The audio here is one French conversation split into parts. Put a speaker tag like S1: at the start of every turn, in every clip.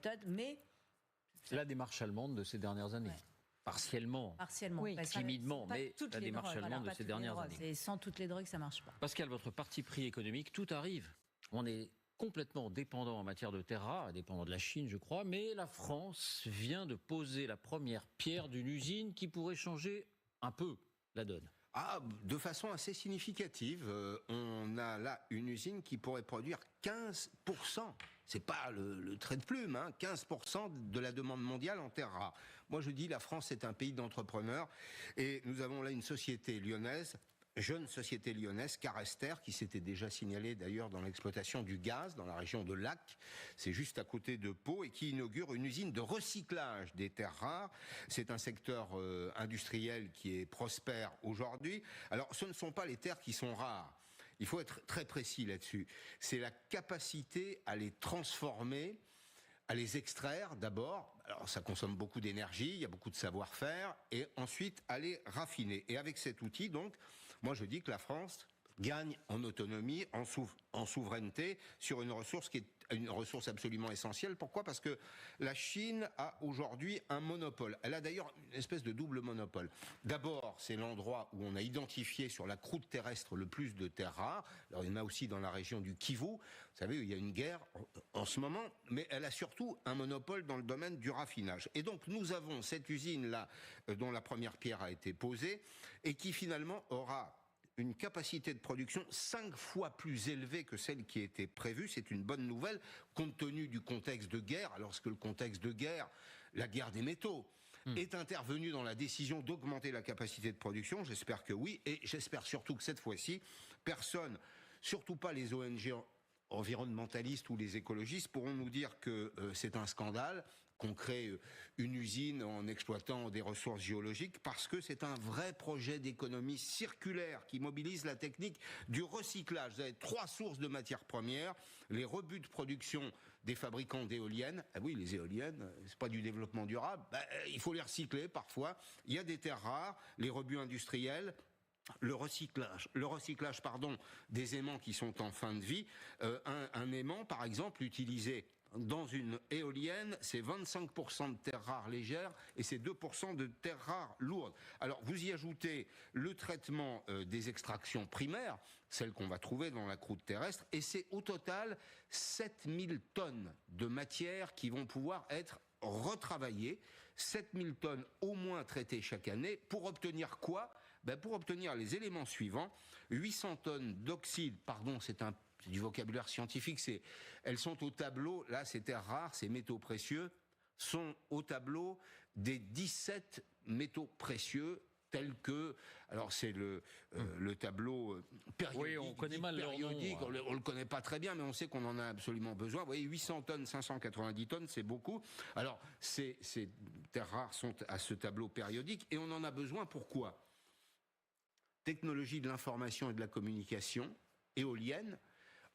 S1: méthode, mais...
S2: C'est la démarche allemande de ces dernières années. Ouais. Partiellement,
S1: oui,
S2: timidement, mais la démarche allemande de ces dernières années.
S1: Et sans toutes les drogues, ça ne marche pas.
S2: Pascal, votre parti pris économique, tout arrive. On est complètement dépendant en matière de terres rares, dépendant de la Chine, je crois, mais la France vient de poser la première pierre d'une usine qui pourrait changer un peu la donne.
S3: Ah, de façon assez significative. On a là une usine qui pourrait produire 15%. C'est pas le trait de plume, hein, 15% de la demande mondiale en terres rares. Moi, je dis la France est un pays d'entrepreneurs et nous avons là une société lyonnaise, jeune société lyonnaise, Carester, qui s'était déjà signalée d'ailleurs dans l'exploitation du gaz dans la région de Lac, c'est juste à côté de Pau, et qui inaugure une usine de recyclage des terres rares. C'est un secteur industriel qui est prospère aujourd'hui. Alors, ce ne sont pas les terres qui sont rares. Il faut être très précis là-dessus. C'est la capacité à les transformer, à les extraire d'abord. Alors ça consomme beaucoup d'énergie, il y a beaucoup de savoir-faire, et ensuite à les raffiner. Et avec cet outil, donc, moi je dis que la France gagne en autonomie, en souveraineté sur une ressource qui est une ressource absolument essentielle. Pourquoi ? Parce que la Chine a aujourd'hui un monopole. Elle a d'ailleurs une espèce de double monopole. D'abord, c'est l'endroit où on a identifié sur la croûte terrestre le plus de terres rares. Alors il y en a aussi dans la région du Kivu. Vous savez, il y a une guerre en ce moment, mais elle a surtout un monopole dans le domaine du raffinage. Et donc nous avons cette usine-là dont la première pierre a été posée et qui finalement aura une capacité de production 5 fois plus élevée que celle qui était prévue. C'est une bonne nouvelle, compte tenu du contexte de guerre. Alors, est-ce que le contexte de guerre, la guerre des métaux, est intervenu dans la décision d'augmenter la capacité de production? J'espère que oui, et j'espère surtout que cette fois-ci, personne, surtout pas les ONG environnementalistes ou les écologistes, pourront nous dire que c'est un scandale qu'on crée une usine en exploitant des ressources géologiques, parce que c'est un vrai projet d'économie circulaire qui mobilise la technique du recyclage. Vous avez 3 sources de matières premières, les rebuts de production des fabricants d'éoliennes. Ah oui, les éoliennes, c'est pas du développement durable. Il faut les recycler parfois. Il y a des terres rares, les rebuts industriels, le recyclage, des aimants qui sont en fin de vie. Un aimant, par exemple, utilisé dans une éolienne, c'est 25% de terres rares légères et c'est 2% de terres rares lourdes. Alors, vous y ajoutez le traitement des extractions primaires, celles qu'on va trouver dans la croûte terrestre, et c'est au total 7000 tonnes de matière qui vont pouvoir être retravailler, 7000 tonnes au moins traitées chaque année, pour obtenir quoi ? Pour obtenir les éléments suivants, 800 tonnes d'oxyde, c'est du vocabulaire scientifique, elles sont au tableau, là ces terres rares, ces métaux précieux, sont au tableau des 17 métaux précieux, tels que, alors c'est le tableau périodique.
S2: Oui, on connaît mal leur nom.
S3: On le connaît pas très bien, mais on sait qu'on en a absolument besoin. Vous voyez, 800 tonnes, 590 tonnes, c'est beaucoup. Alors, ces terres rares sont à ce tableau périodique, et on en a besoin pourquoi ? Technologie de l'information et de la communication, éolienne,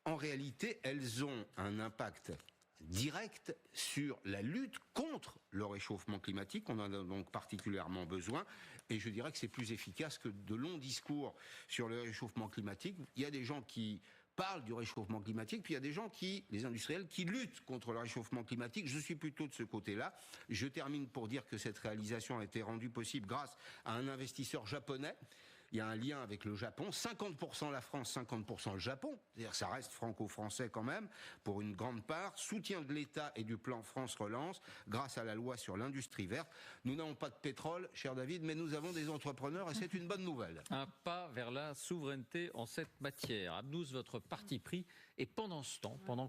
S3: en réalité, elles ont un impact direct sur la lutte contre le réchauffement climatique. On en a donc particulièrement besoin, et je dirais que c'est plus efficace que de longs discours sur le réchauffement climatique. Il y a des gens qui parlent du réchauffement climatique, puis il y a des gens les industriels, qui luttent contre le réchauffement climatique. Je suis plutôt de ce côté-là. Je termine pour dire que cette réalisation a été rendue possible grâce à un investisseur japonais. Il y a un lien avec le Japon. 50% la France, 50% le Japon. C'est-à-dire que ça reste franco-français quand même, pour une grande part. Soutien de l'État et du plan France Relance, grâce à la loi sur l'industrie verte. Nous n'avons pas de pétrole, cher David, mais nous avons des entrepreneurs, et c'est une bonne nouvelle.
S2: Un pas vers la souveraineté en cette matière. Abnous, votre parti pris. Et pendant ce temps, pendant que